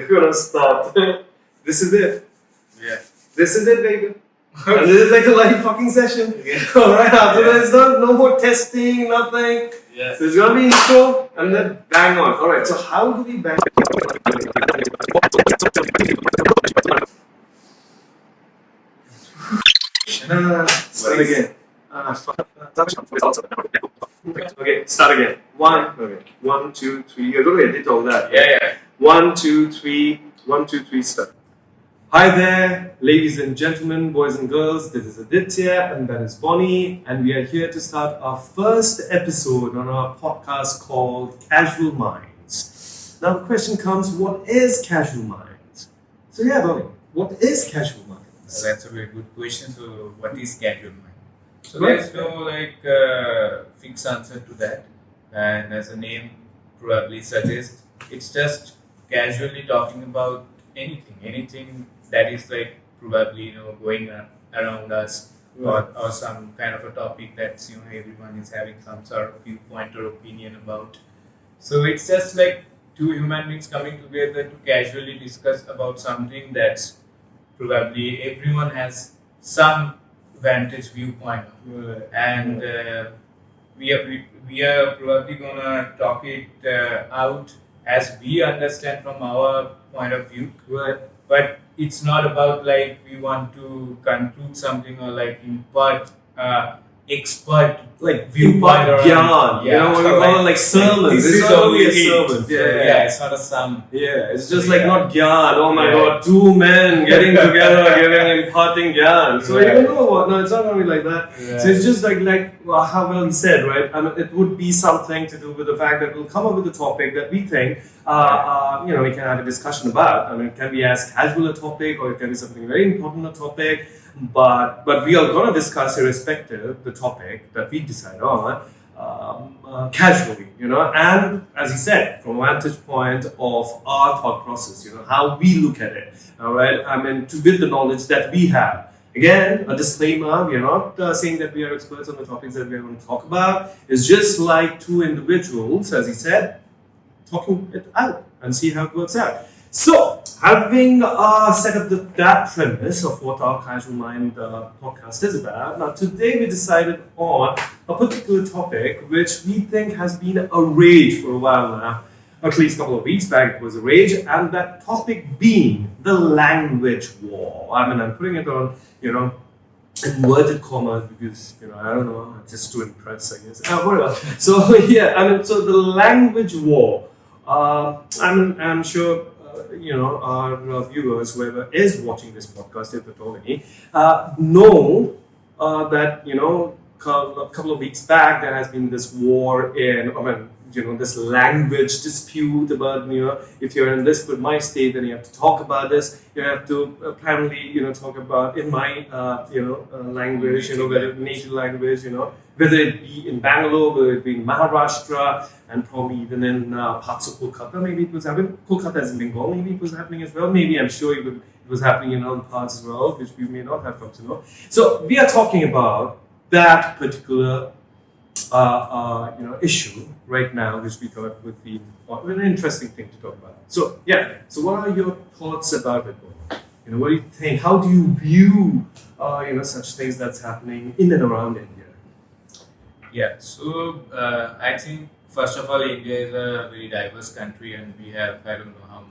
we're gonna start. This is it. Yeah. This is it, baby. And this is like a live fucking session. Yeah. Alright, after that, no more testing, nothing. Yeah. So it's gonna be intro and then bang on. Alright, so how do we bang No. Start again. Okay, start again. One, two, three. You're gonna edit all that. Yeah. 1, 2, 3. 1, 2, 3, start. Hi there, ladies and gentlemen, boys and girls. This is Aditya and that is Bonnie, and we are here to start our first episode on our podcast called Casual Minds. Now, the question comes: what is Casual Minds? So, yeah, Bonnie, what is Casual Minds? That's a very good question. So, what is casual mind? So, Right. there's no fixed answer to that. And as the name probably suggests, it's just casually talking about anything that is probably going around us, or some kind of a topic that's everyone is having some sort of viewpoint or opinion about. So it's just like two human beings coming together to casually discuss about something that's probably everyone has some vantage viewpoint of. And we are probably gonna talk it out as we understand from our point of view. Right. But it's not about we want to conclude something or impart expert viewpoint or Gyan. You know what we call it, like sermon. This is not only a a sermon. Yeah, it's not a sum. Yeah, it's just not Gyan. Oh my Yeah. god, two men getting together, imparting Gyan. So Yeah. you know what? No, it's not going to be like that. Yeah. So it's just how well he said, right? I mean, it would be something to do with the fact that we'll come up with a topic that we think, we can have a discussion about. I mean, it can be as casual a topic or it can be something very important a topic. But we are going to discuss irrespective the topic that we decide on casually, and as he said, from a vantage point of our thought process, how we look at it. All right, I mean, with the knowledge that we have. Again, a disclaimer: we are not saying that we are experts on the topics that we are going to talk about. It's just like two individuals, as he said, talking it out and see how it works out. So, having set up that premise of what our Casual Mind podcast is about, now today we decided on a particular topic which we think has been a rage for a while now. At least a couple of weeks back it was a rage, and that topic being the language war. I mean, I'm putting it on, inverted commas because, I don't know, just to impress, I guess. Whatever. So, yeah, so the language war. I'm sure our viewers, whoever is watching this podcast, if at all any, know that a couple of weeks back there has been this war this language dispute about if you're in this but my state, then you have to talk about this. You have to apparently talk about in my language, whether native language, whether it be in Bangalore, whether it be in Maharashtra, and probably even in parts of Kolkata. Maybe it was happening. Kolkata is in Bengal. Maybe it was happening as well. Maybe I'm sure it was happening in other parts as well, which we may not have come to know. So we are talking about that particular issue right now, which we thought would be an interesting thing to talk about. So so what are your thoughts about it? What do you think? How do you view such things that's happening in and around India? Yeah, so I think first of all, India is a very diverse country, and we have, I don't know how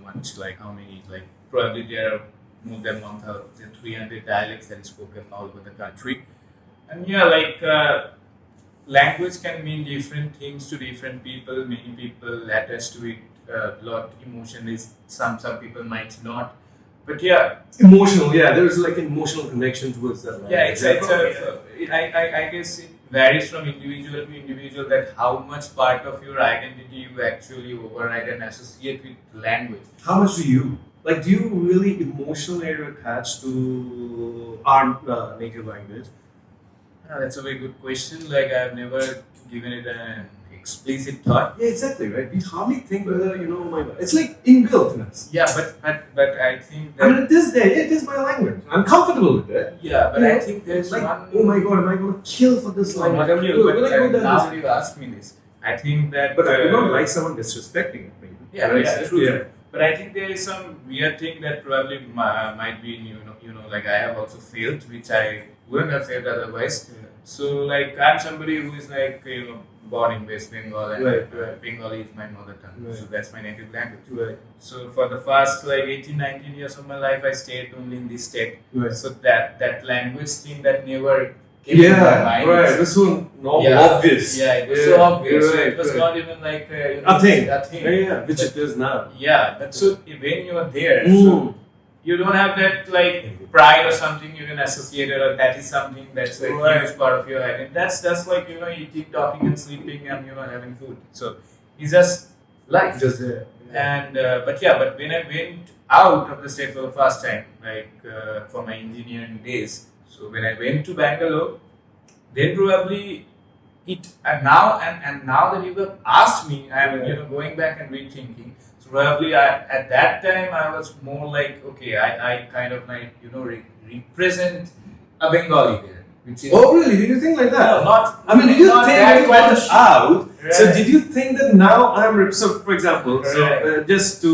many, probably there are more than 1,300 dialects that is spoken all over the country. And language can mean different things to different people. Many people attach to it a lot emotionally. Some people might not. But Emotional, there's an emotional connection towards that. I guess it varies from individual to individual that how much part of your identity you actually override and associate with language. How much do you? Do you really emotionally attach to our native language? That's a very good question. I've never given it an explicit thought. Yeah, exactly, right? We hardly think whether, oh my God. It's inbuilt in us. Yeah, but I think that... I mean, it is my language. I'm comfortable with it. Yeah, but I think there's one... oh my God, am I going to kill for this language? Now you ask me this. I think that... But I would not like someone disrespecting it, maybe. Yeah, true. Yeah. But I think there is some weird thing that probably might be, like I have also failed, which I wouldn't have failed otherwise. Yeah. So like I'm somebody who is like, born in West Bengal, and Right. Bengali is my mother tongue. Right. So that's my native language. Right. So for the first like 18, 19 years of my life, I stayed only in this state. Right. So that language thing that never came to my mind. Right. It was so obvious. Yeah, it was so obvious. Right, So it was right. not even like A thing. A thing. Yeah, which it is now. Yeah, but so when you are there, Mm. so you don't have that like pride or something you can associate it, or that is something that's a Right. huge part of your identity. That's like eating, talking, and sleeping, and having food. So it's just life. Just there. And but when I went out of the state for the first time, like for my engineering days, so when I went to Bangalore, then probably it and now that you have asked me, I'm going back and rethinking. So probably at that time I was more like, okay, I kind of like represent a Bengali there, which is Oh, really? Did you think like that? no, not. I mean, did you not think that when you went much. out? So, Right. did you think that now so, for example, so Right. just to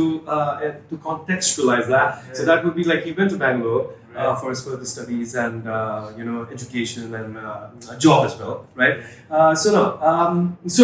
contextualize that, so Right. that would be like you went to Bangalore Right. for his further studies and education and a job as well, right? So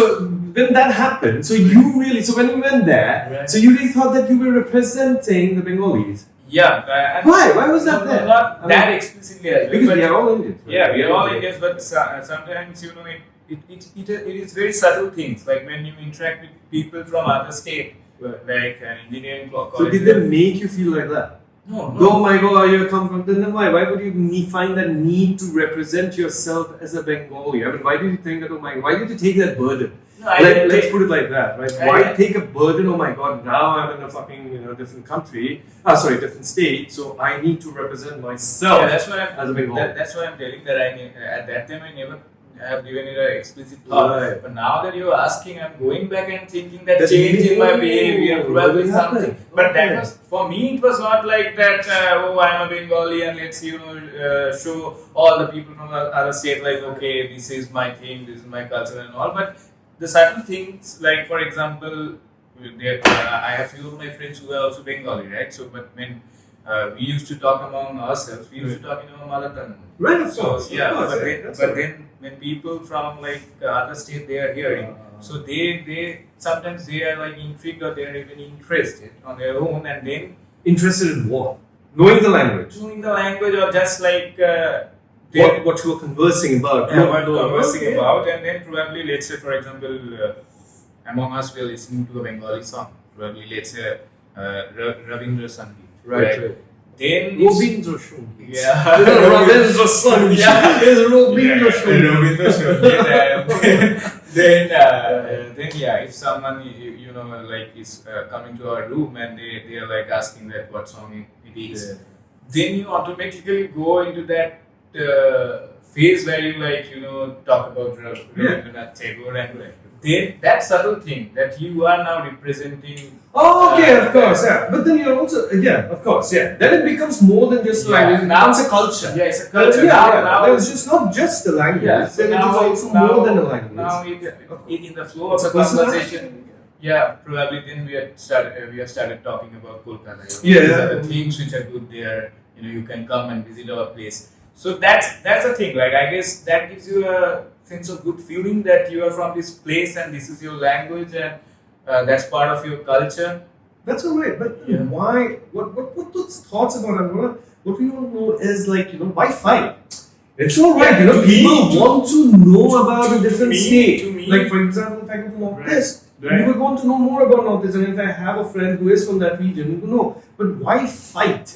when that happened, so you really, so when you went there, Right. so you really thought that you were representing the Bengalis. Yeah. Why? Why was that there? Not I that mean, explicitly as well. Because but- we are all Indians. right? Yeah, we are all Indians, but sometimes it is very subtle things. Like when you interact with people from other state, Right. like an engineering college. So did they make you feel like that? No, Oh my God, you come from then why? Why would you find that need to represent yourself as a Bengali? I mean, why did you think that? Oh my, why did you take that burden? No, I didn't Let's take- put it like that, right? I- Why take a burden? Oh my God, now I'm in a fucking different country. Different state. So I need to represent myself Yeah, that's why as a Bengali. that's why I'm telling that at that time I never have given it an explicit thought. Right. But now that you're asking, I'm going back and thinking that That change in my maybe- behavior, what probably happened? something. But that Okay. was for me. It was not like that. I'm a Bengali and let's show all the people from the other state like, okay, this is my thing, this is my culture and all. But the certain things, like for example, I have few of my friends who are also Bengali, right? So, but when we used to talk among ourselves, we used to talk in our mother tongue. Right, of So course. yeah, of course, but, that's but all right. then when people from like other state they are hearing, so they sometimes they are like intrigued or they are even interested on their own, and then Interested in what? Knowing the language. doing the language or just like What you were conversing about. yeah, what conversing Okay. about, and then probably let's say for example among us we are listening to a Bengali song, probably let's say Ravindra Sangeet, Right. Then it's, Robindra Sangeet. yeah. Robindra Sangeet. Yeah. It's Robindra Sangeet. Ravindra Sangeet. Then yeah, if someone like is coming to our room and they are like asking that what song it is, Yeah. then you automatically go into that phase where you like talk about Rabindranath Tagore, and then that subtle thing that you are now representing. Oh, okay, of course, yeah. But then you're also, of course, yeah. Then it becomes more than just Yeah. language. Now it's a culture. Yeah, it's a culture. Now It's just not just a language. Yeah, then it is also more than a language. Now, in the flow of It's the a personality. conversation, yeah, probably then we have started talking about Kolkata. Yeah. These are the things which are good there. You can come and visit our place. So that's the thing. Like I guess that gives you a sense of good feeling that you are from this place and this is your language and that's part of your culture. That's all right, but Yeah. why? What those thoughts about it? What we don't know is like why fight? It's all right, Yeah, to people me- want to know about a different to me- state. to me- Like for example, if I go to Northeast, Right. you would want to know more about Northeast, and if I have a friend who is from that region, you know. But why fight?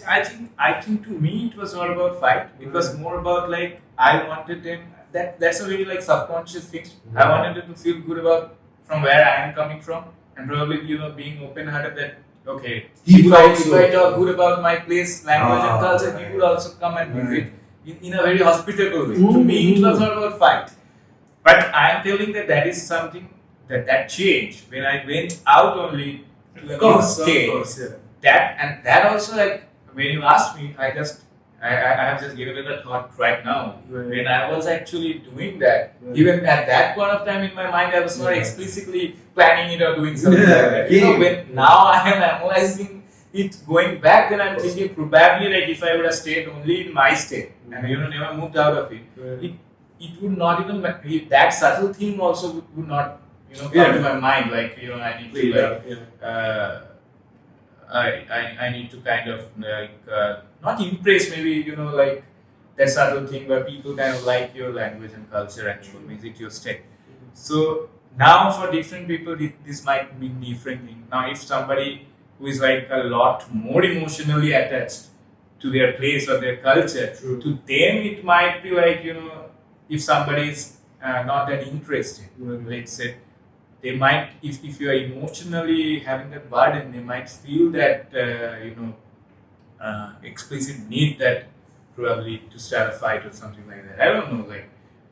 I think to me it was not about fight. It was more about like I wanted them. That's a very like subconscious thing. I wanted them to feel good about from where I am coming from, and probably being open-hearted that okay, He if would I also- talk good about my place, language, and culture, he right. would also come and visit in a very hospitable way. To me, it was not about fight, but I am telling that is something that changed when I went out only to a new state. yeah. That also like when you asked me, I just I have just given it a thought right now. Right. When I was actually doing that, Right. even at that point of time in my mind, I was not explicitly planning it or doing something like that. You know, when now I am analyzing it going back, then I'm thinking probably like if I would have stayed only in my state and never moved out of it, it would not even that subtle thing also would not come to my mind. Like I need to I need to kind of not impress, maybe like that subtle thing where people kind of like your language and culture and visit your state. So now for different people this might mean different thing. Now if somebody who is like a lot more emotionally attached to their place or their culture, to them it might be like if somebody is not that interested, let's say, they might, if you are emotionally having that burden, they might feel that explicit need that probably to start a fight or something like that. I don't know,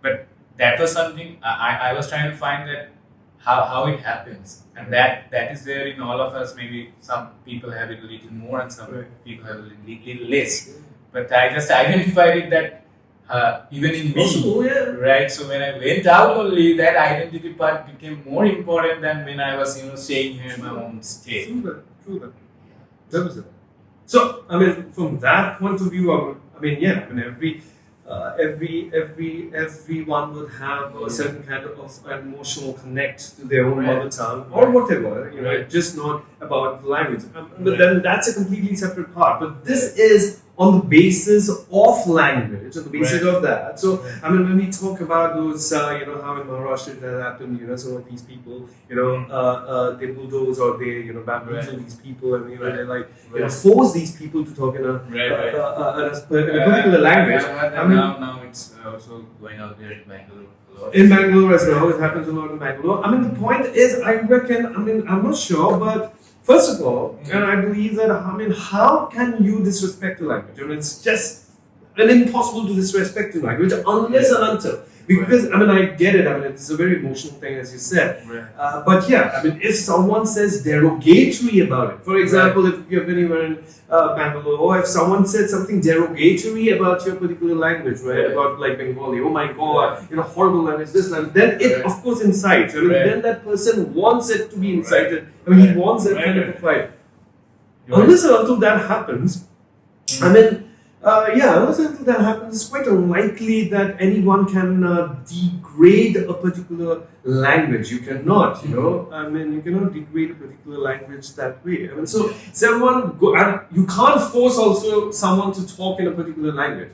but that was something I was trying to find that how it happens, and that is there in all of us. Maybe some people have it a little more and some people have a little less, but I just identified it that even in me, right? So when I went out only, that identity part became more important than when I was staying here in my own state. True that. That was it. So I mean, from that point of view, everyone would have a certain kind of emotional connect to their own mother tongue or whatever. It's just not about the language. But then that's a completely separate part. But this is on the basis of language, on the basis of that. So I mean, when we talk about those, how in Maharashtra that happened, some of these people, they bulldoze or they, bamboozle these people, and they like force these people to talk in a particular language. Now it's also going out there in Bangalore. In Bangalore as well, it happens a lot in Bangalore. I mean, the point is, I reckon, I'm not sure, but first of all, and I believe that, how can you disrespect the language? It's just impossible to disrespect the language unless and until. Because, I get it, it's a very emotional thing, as you said. But yeah, if someone says derogatory about it, for example, if you've been anywhere in Bangalore, or if someone said something derogatory about your particular language, about like Bengali, oh my god, horrible language, this language, then it of course incites. Then that person wants it to be incited. He wants that kind of a fight. Unless and until that happens, unless until that happens, it's quite unlikely that anyone can degrade a particular language. You cannot, you cannot degrade a particular language that way. So you can't force also someone to talk in a particular language.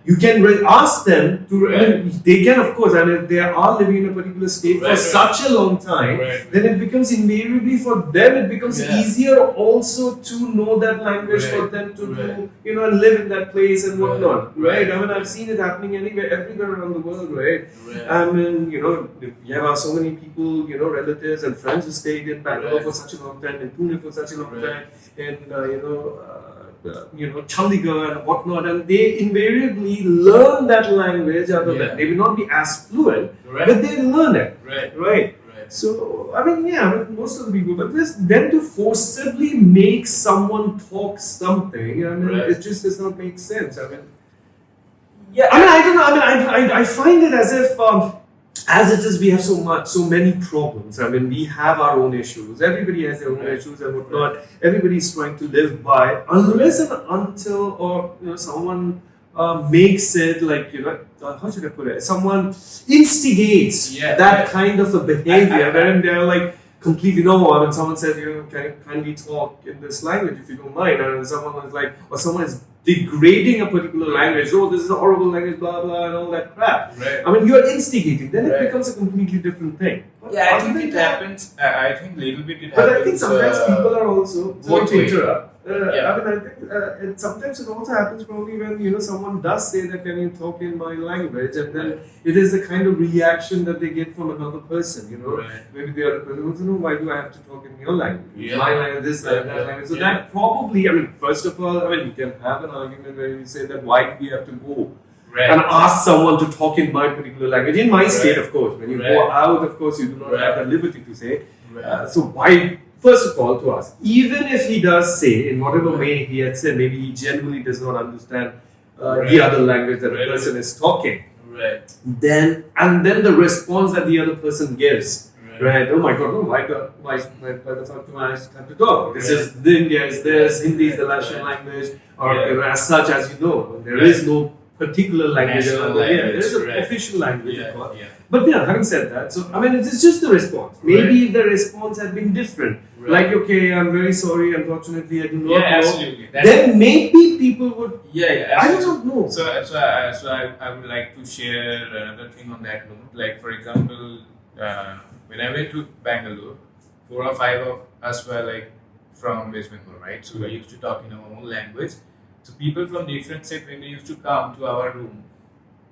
You can ask them to, they can of course, and if they are living in a particular state for such a long time, then it becomes invariably for them, it becomes easier also to know that language for them to do, and live in that place and whatnot, right? I've seen it happening everywhere around the world, right? You have so many people, relatives and friends who stayed in Bangalore for such a long time, in Pune for such a long time, and Chandigarh and whatnot, and they invariably learn that language out of that. They may not be as fluent, but they learn it, right? So, most of the people, but then to forcibly make someone talk something, it just does not make sense. I don't know. I find it as if, as it is, we have so many problems. We have our own issues. Everybody has their own issues and whatnot. Everybody's trying to live by, unless and until, or someone makes it like, how should I put it? Someone instigates that kind of a behavior, wherein they're like completely no. Someone says, can we talk in this language if you don't mind? And someone is like, or someone is degrading a particular language. Oh, this is a horrible language, blah blah, and all that crap. You're instigating. Then it becomes a completely different thing. I think it happens. I think little bit it happens. But I think sometimes people are also. Sorry to interrupt. I think sometimes it also happens probably when someone does say that can you talk in my language, and then it is the kind of reaction that they get from another person. Maybe the other person wants to know, why do I have to talk in your language? My language, this language, that language. So that probably, first of all, you can have an argument where you say that why do we have to go and ask someone to talk in my particular language? In my state, of course. When you go out, of course, you do not have the liberty to say. So why? First of all, to ask, even if he does say, in whatever way he had said, maybe he genuinely does not understand the other language that the person is talking. Right. Then the response that the other person gives. Right. Oh my God. No. Why the fuck do I have to talk? This is the India is this. Hindi is the national language, or as such, as you know, there is no particular language. There is an official language, of course. But having said that, so I mean, it's just the response. Maybe if the response had been different, like okay, I'm very sorry, unfortunately, I do not know. Absolutely. Then maybe people would. I don't know. So I would like to share another thing on that note. Like for example, when I went to Bangalore, 4 or 5 of us were like from West Bengal, right? So we used to talk in our own language. So people from different states, when they used to come to our room,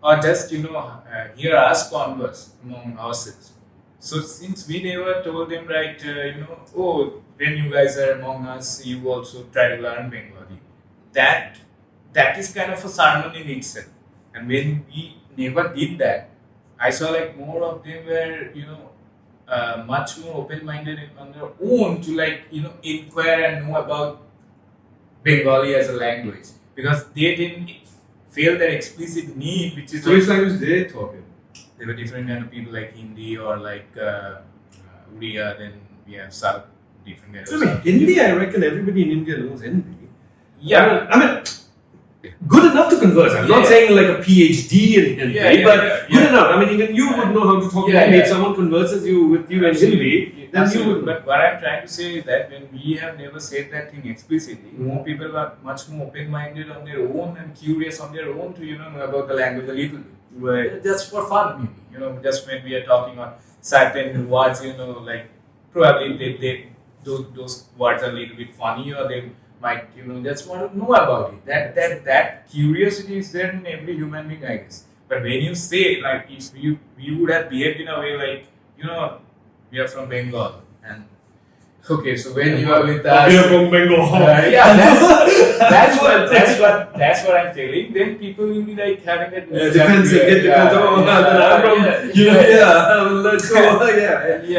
or just hear us converse among ourselves. So since we never told them, right, oh, when you guys are among us, you also try to learn Bengali. That is kind of a sermon in itself. And when we never did that, I saw like more of them were, much more open-minded on their own to inquire and know about Bengali as a language, because they didn't feel that explicit need, which is. So which language they talk in? There were different kind of people like Hindi or like Uriya. Then we have South, different kind of. So I mean, Hindi, I reckon everybody in India knows Hindi. Yeah, I mean, good enough to converse. I'm not saying like a PhD in Hindi, but good enough. I mean, even you would know how to talk in Hindi. If someone converses with you in Hindi, then you would. But what I'm trying to say is that when we have never said that thing explicitly, more people are much more open-minded on their own and curious on their own to know about the language a little bit. Right. Just for fun, maybe. Just when we are talking on certain words, like probably they those words are a little bit funny, or they might just want to know about it. That curiosity is there in every human being, I guess. But when you say like if you would have behaved in a way like we are from Bengal, and okay, so when you are with us, we are from Bengal. That's what I'm telling. Then people will be like having that defensive,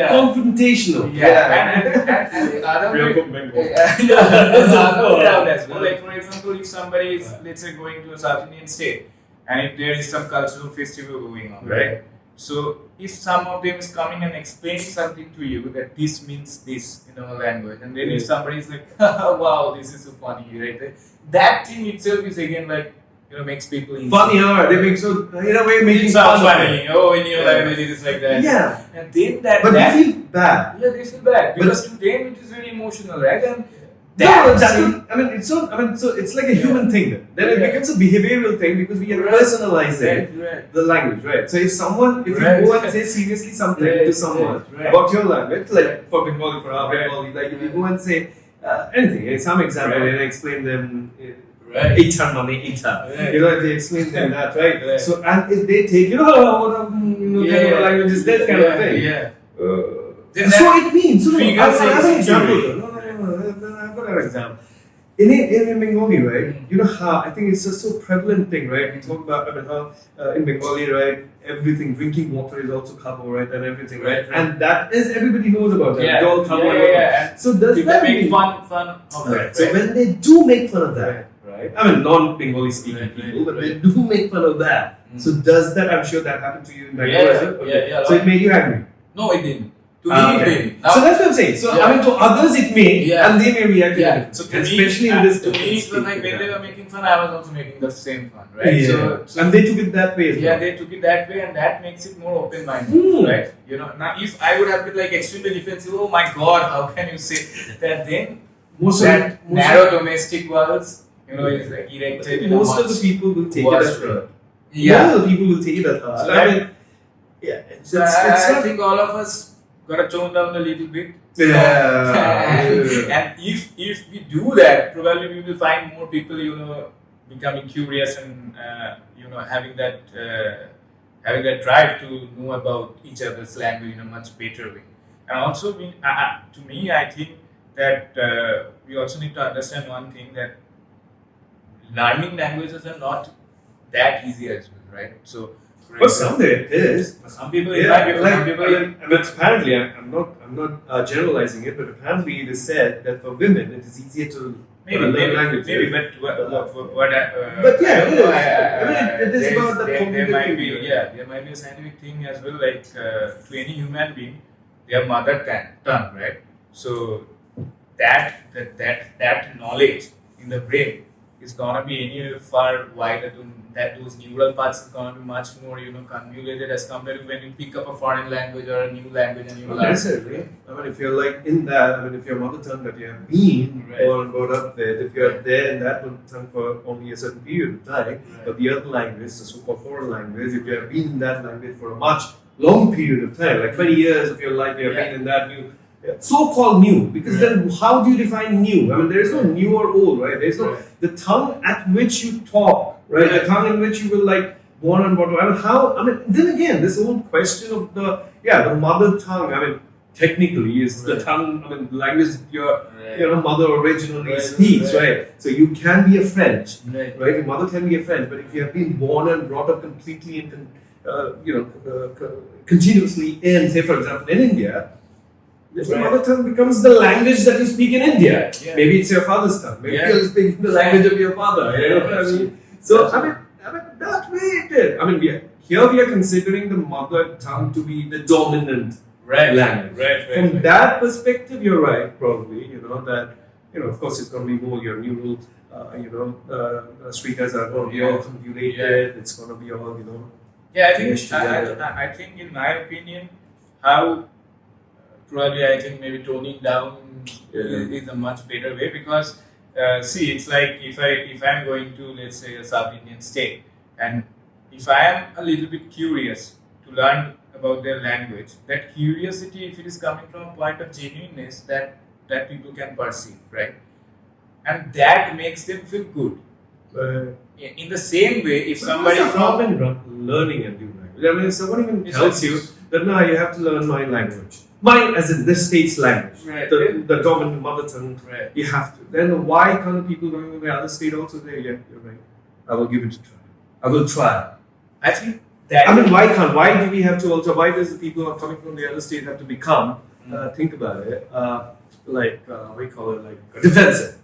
confrontational. And the other we are way, from Bengal. there's other way around as well. Like for example, if somebody is, let's say, going to a South Indian state, and if there is some cultural festival going on, right? So if some of them is coming and explaining something to you that this means this in our language, and then if somebody is like, wow, this is so funny, right? That thing itself is again like makes people funny, they make so in a way making sound funny. Oh, in your language it is like that. Yeah, and then that. But they feel bad. Yeah, they feel bad because to them it is very emotional, right? And so it's like a human thing then it becomes a behavioral thing because we are personalizing the language, right? So if you go and say seriously something to someone about your language, like for Bengali, for our Bengali, like if you go and say anything, some example, and explain them Icha money, Icha. If they explain them that, right? So and if they take kind of language is that kind of thing. So it means as an example. I've got an example. In Bengali, right? You know how I think it's a so prevalent thing, right? We talk about how in Bengali, right? Everything, drinking water is also khabo, right? And everything, right? And that is everybody knows about that. Yeah. All khabo. So does people that make mean fun of that? So when they do make fun of that, right? I mean, non-Bengali speaking people, but they do make fun of that. So does that? I'm sure that happened to you in Bangalore. So it made you angry. No, it didn't. To me, it didn't. So that's what I'm saying. So I mean, to others it may, and they may react differently. So especially in this. To me, it was like when they were making fun, I was also making the same fun, right? So and they took it that way as well. Yeah, they took it that way, and that makes it more open-minded, right? Now if I would have been like extremely defensive, oh my God, how can you say that? Then most narrow domestic walls, is like erected. Most of the people will take it as hurt. Yeah, most of the people will take it as hurt. So I mean, I think all of us gotta tone down a little bit. And if we do that, probably we will find more people, becoming curious and having that drive to know about each other's language in a much better way. And also, to me, I think that we also need to understand one thing, that learning languages are not that easy as well, right? So. For some it is. For some people, but apparently, I'm not generalizing it, but apparently it is said that for women it is easier to Maybe, but But yeah, I don't it know, is. I mean, it is about the there might cognitive be, thing. there might be a scientific thing as well, like to any human being, their mother tongue, right? So that knowledge in the brain is gonna be any far wider that those neural paths is gonna be much more convoluted as compared to when you pick up a foreign language or a new language and you learn. Necessarily. I mean, if you're like in that, I mean, if your mother tongue that you have been born and brought up with, if you're there in that mother tongue for only a certain period of time, but the other language, the so-called foreign language, if you have been in that language for a much long period of time, like 20 years of your life, you have been in that new. So-called new, because then how do you define new? I mean, there is no new or old, right? There is no the tongue at which you talk, right? The tongue in which you will like born and brought up. I mean, how? I mean, then again, this whole question of the mother tongue. I mean, technically is the tongue. I mean, the language your mother originally speaks, right? So you can be a French, right? Your mother can be a French, but if you have been born and brought up completely in, continuously in, say, for example, in India. Your mother tongue becomes the language that you speak in India. Yeah. Maybe it's your father's tongue. Maybe you're speaking the language of your father. You know what I mean? So I mean that way it is. I mean, we are considering the mother tongue to be the dominant language. From that perspective, you're right. Probably, that of course it's going to be more your neural, streakers are going to be all convoluted. It's going to be all Yeah, I think in my opinion, how. Probably, I think maybe toning down is a much better way because see, it's like if I'm going to, let's say, a South Indian state, and if I am a little bit curious to learn about their language, that curiosity, if it is coming from a point of genuineness, that people can perceive, right, and that makes them feel good. In the same way, if somebody from learning a new language, I mean, if someone even tells you that now you have to learn my language. Mine, as in this state's language, the dominant mother tongue, you have to. Then why can't people going to the other state also say, yeah, you're right, I will give it a try. I will try. I think that. I mean, why do we have to also, why does the people who are coming from the other state have to become, think about it, what do you call it, like defensive?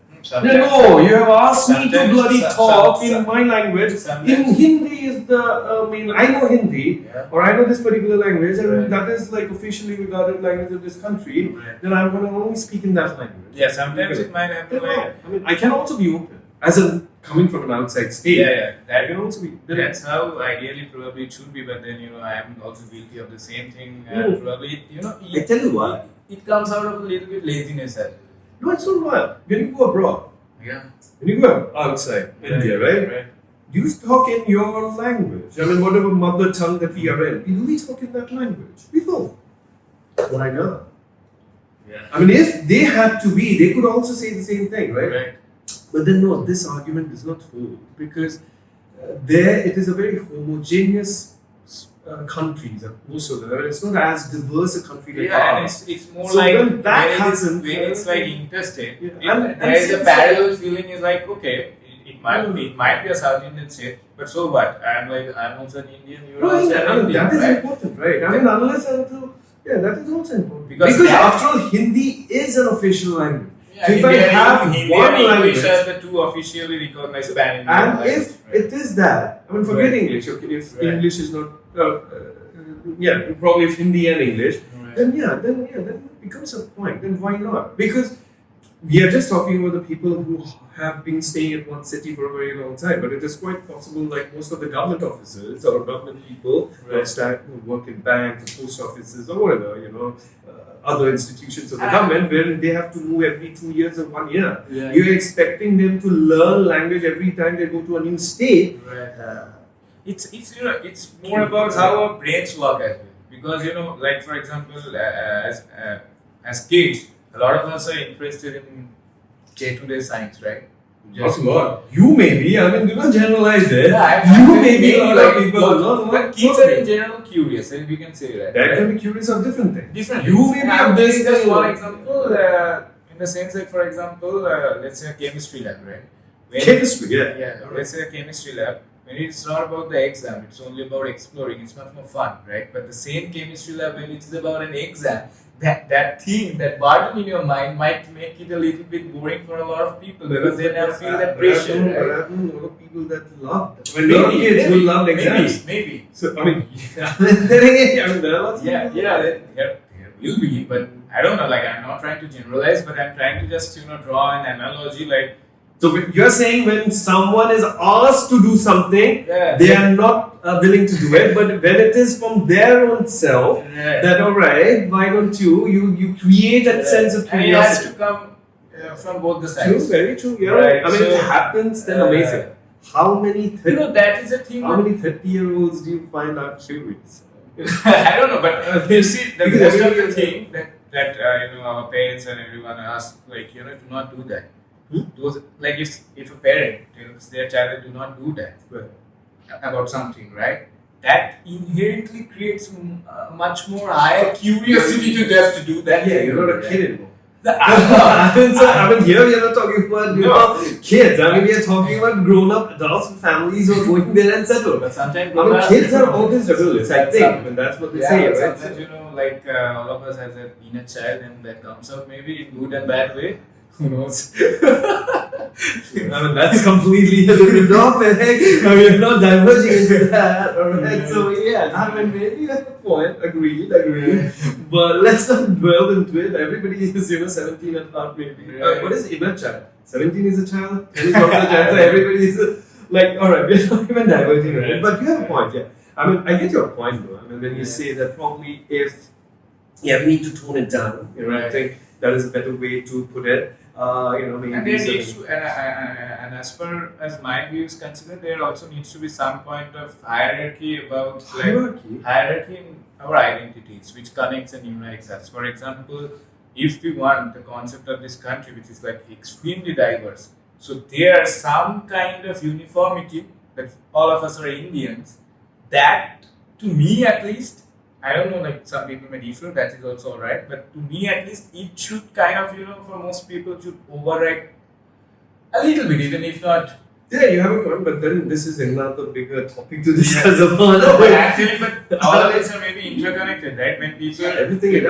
No, you have asked me to bloody talk in my language. In Hindi is I know Hindi, or I know this particular language, and that is like officially regarded language of this country. Then I'm going to only speak in that language. Yeah, sometimes it might happen. I mean, I can also be open, as in coming from an outside state. That can also be. That's how ideally probably it should be, but then I am also guilty of the same thing, and probably I tell you what, it comes out of a little bit laziness as well. No, it's not wild. When you go abroad, when you go outside India, right? You talk in your language. I mean, whatever mother tongue that we are in, we really talk in that language. We will. Why not? I mean, if they had to be, they could also say the same thing, right? But then, no, this argument does not hold because there it is a very homogeneous countries, most of them. It's not as diverse a country like ours. And it's more so like when that happens, when it's like interstate. There is a parallel feeling. Is like okay, it might be a South Indian state, but so what? I'm also an Indian. You're also an Indian. That is important, right? I mean, unless until that is also important because after all, Hindi is an official language. So if I have Hindi one and language, English are the two officially recognized pan-Indian and languages, if it is that, I mean, forget English. Okay, if English is not, probably if Hindi and English, then it becomes a point. Then why not? Because we are just talking about the people who have been staying in one city for a very long time, but it is quite possible, like most of the government officers or government people who work in banks or post offices or whatever, other institutions of the government, where they have to move every 2 years or 1 year. You're expecting them to learn language every time they go to a new state. It's more about how our brains work as well. Because like for example, as kids, a lot of us are interested in day-to-day science, right? Not a lot. You may be. I mean, do not generalize it. You may be. A lot of people. But kids are in general curious, and we can say that. They can be curious of different things. You may be of this. Just one example. In the sense that, for example, let's say a chemistry lab, right? Chemistry, let's say a chemistry lab. when it's not about the exam, it's only about exploring. It's much more fun, right? But the same chemistry lab, when it's about an exam, that thing, that burden in your mind might make it a little bit boring for a lot of people because they now feel that pressure. There Right? are a lot of people that love that. When maybe kids who love exams. Maybe. So I mean, there are lots of Yeah, people. there will be, but I don't know. Like, I'm not trying to generalize, but I'm trying to just draw an analogy. Like, So you're saying when someone is asked to do something, Yeah. they are not willing to do it. But when it is from their own self, Right. that alright, why don't you create that sense of and it has curiosity. to come from both the True, sides. very true. Yeah, Right, I mean, so, it happens. Then amazing. How many That is a thing. how many 30-year-olds do you find are curious? I don't know, but you see, the Because most of the everybody- thing that our parents and everyone ask, like, to not do that. Those, like, if a parent tells their child to not do that Well, about something, right? That inherently creates much more higher curiosity to just to do that. yeah, you're not a kid anymore. I I mean, here we are not talking about kids. I mean, we are talking about grown-up adults with families who are going there and settle. But sometimes I mean, kids are always rebellious, I think, and that's what they say, but right? sometimes, like, all of us has an inner child, and that comes out maybe in good and bad way. Who knows? I mean, that's completely a different topic. I mean, we're not diverging into that, alright? So, yeah, I mean, maybe you have a point. Agreed. But let's not dwell into it. Everybody is, 17 at heart, maybe. Right. What is inner child? 17 is a child, 10 is also a child, so everybody is like, alright, we're not even diverging into it. But you have a point, yeah. I mean, I get your point, though. I mean, when you say that probably if, we need to tone it down, I Right. think that is a better way to put it. Maybe And there needs to, and as far as my view is considered, there also needs to be some point of hierarchy about hierarchy in our identities, which connects and unites us. For example, if we want the concept of this country, which is like extremely diverse, so there are some kind of uniformity that all of us are Indians. That, to me at least, I don't know, like some people may differ, that is also alright, but to me at least, it should kind of, for most people, it should override a little bit, even if not. Yeah, you have a point, but then this is another bigger topic to discuss upon. No, but actually, all of these are maybe interconnected, right? When people,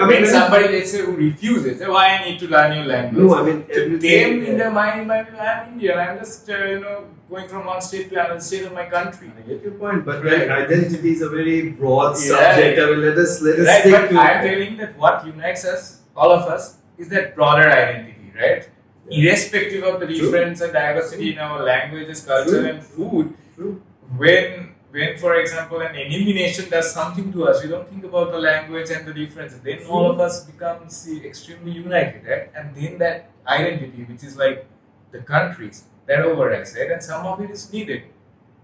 when somebody, let's say, who refuses, say, why I need to learn new language? No, I mean, to them in their mind, I'm Indian, I'm just, going from one state to another state of my country. I get your point, but Right. identity is a very broad Yeah. subject. I mean, let us Right, stick but to I'm telling that what unites us, all of us, is that broader identity, right? Irrespective of the True. difference and diversity in our languages, culture, True. and food, True. when for example an enemy nation does something to us, we don't think about the language and the difference. Then all of us become extremely united, right? And then that identity, which is like the countries, that overrides, right? And some of it is needed.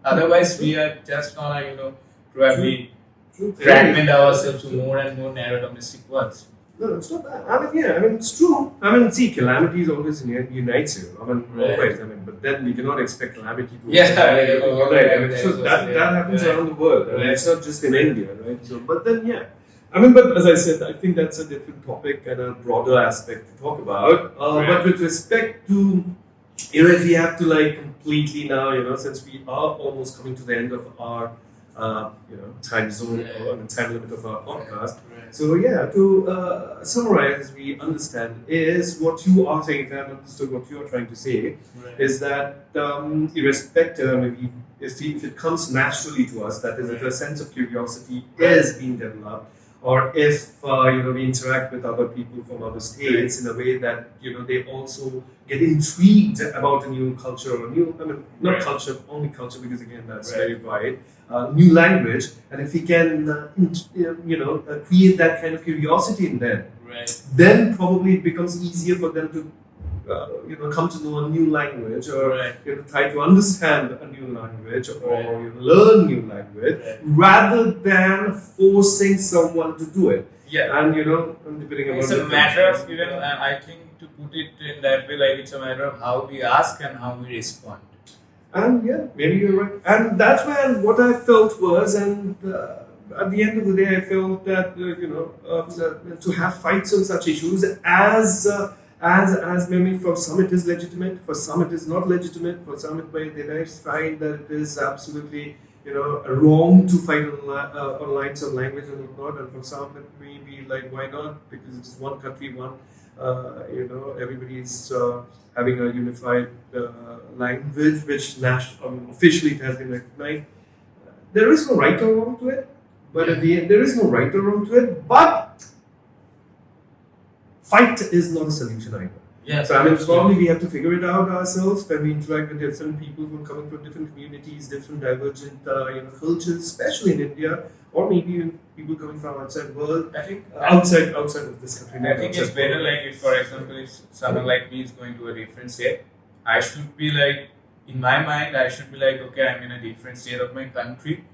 Otherwise, we are just gonna, probably True. fragment ourselves to more and more narrow domestic ones. No, it's not that. I mean, it's true. I mean, see, calamities always unites you. I mean, Right. always. I mean, but then we cannot expect calamity to. Yeah, right. I mean, yeah, so yeah, that happens right. around the world. I mean, Right. it's not just in India, right? So, but then, yeah. I mean, but as I said, I think that's a different topic and a broader aspect to talk about. Right. But with respect to, if we have to completely now, since we are almost coming to the end of our, time zone or the time limit of our podcast. So yeah, to summarize, as we understand, is what you are saying. If I have understood what you are trying to say, is that irrespective, maybe if it comes naturally to us, that is, if a sense of curiosity is being developed, or if we interact with other people from other states in a way that they also get intrigued about a new culture or not culture, only culture, because again that's very wide. New language, and if we can, create that kind of curiosity in them, then probably it becomes easier for them to, come to know a new language, or try to understand a new language, or learn new language, rather than forcing someone to do it. Yeah, and depending on it's a matter of I think to put it in that way, like it's a matter of how we ask and how we respond. And yeah, maybe you're right. And that's when what I felt was, and at the end of the day, I felt that to have fights on such issues as maybe for some it is legitimate, for some it is not legitimate, for some it might they might find that it is absolutely wrong to fight on lines of language and whatnot, and for some it may be like why not, because it's one country, one everybody is having a unified language which officially it has been recognized. There is no right or wrong to it, but at the end there is no right or wrong to it, but fight is not a solution either. Yeah, so probably we have to figure it out ourselves when we interact with different people who are coming from different communities, different divergent cultures, especially in India, or maybe even people coming from outside the world. I think outside of this country. I think it's better like if, for example, if someone like me is going to a different state, I should be like, in my mind, I should be like, okay, I'm in a different state of my country,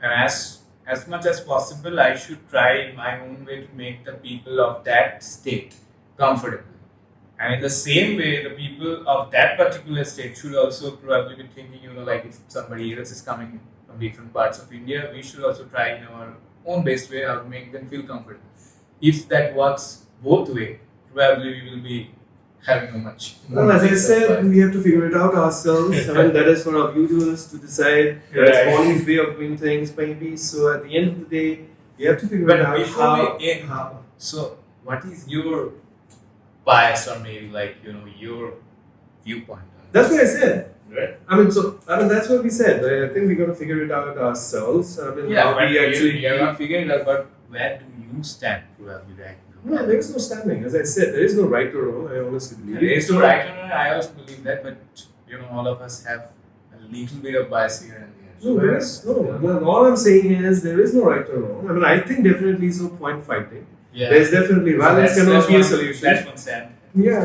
and as much as possible, I should try in my own way to make the people of that state comfortable. And in the same way, the people of that particular state should also probably be thinking, like if somebody else is coming from different parts of India, we should also try in our own best way how to make them feel comfortable. If that works both ways, probably we will be having a much more. Well, as I said, we have to figure it out ourselves. That is for our viewers to decide. That's Bonnie's way of doing things, maybe. So at the end of the day, we have to figure it out. Before we end, so what is your bias or maybe like your viewpoint? That's what I said. Right. That's what we said. I think we got to figure it out ourselves. How we actually are not figuring it out. But where do you stand probably right now? No, there is no standing. As I said, there is no right or wrong. I honestly believe. There is no right or wrong. I also believe that, but all of us have a little bit of bias here and there. No, there is no. All I'm saying is there is no right or wrong. I think definitely is no point fighting. Yeah. There's definitely violence cannot be a solution. That's one stand. Yeah,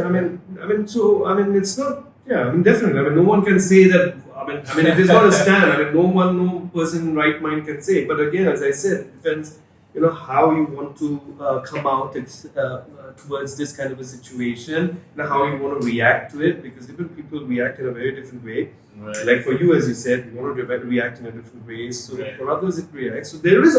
it's not. Yeah, definitely. No one can say that. It is not a stand. No person in right mind can say. But again, as I said, it depends. How you want to come out towards this kind of a situation, and how you want to react to it, because different people react in a very different way. Right. Like for you, as you said, you want to react in a different way. So for others, it reacts. So there is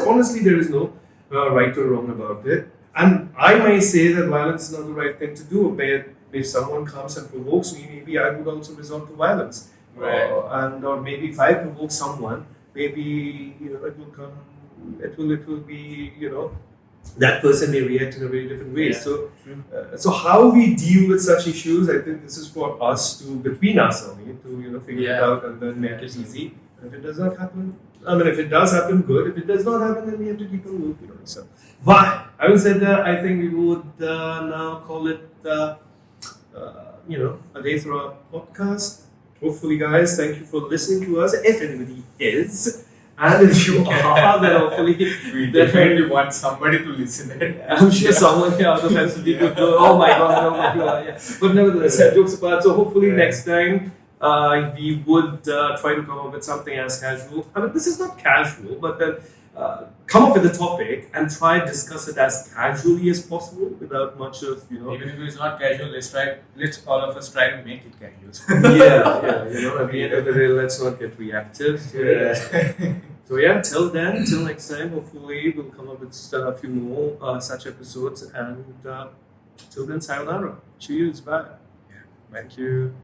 no right or wrong about it. And I may say that violence is not the right thing to do. But if someone comes and provokes me, maybe I would also resort to violence. Right. Or maybe if I provoke someone, maybe it will come. It will be that person may react in a very different way. Yeah. So how we deal with such issues, I think this is for us to between us only to figure it out and then make it easy. And if it does not happen, if it does happen, good. If it does not happen, then we have to keep on working on it. So, but having said that, I think we would now call it a day for our podcast. Hopefully, guys, thank you for listening to us. If anybody is. And if you are, then hopefully we definitely want somebody to listen. I'm sure someone here out of facility could go, oh my god, yeah. But nevertheless, jokes apart. So hopefully next time we would try to come up with something as casual. This is not casual, but then come up with a topic and try to discuss it as casually as possible without much of Even if it's not casual, let's all of us try to make it casual. At the end of the day, let's not get reactive. So till next time, hopefully we'll come up with a few more such episodes, and till then, sayonara. Cheers, bye. Yeah. Thank you.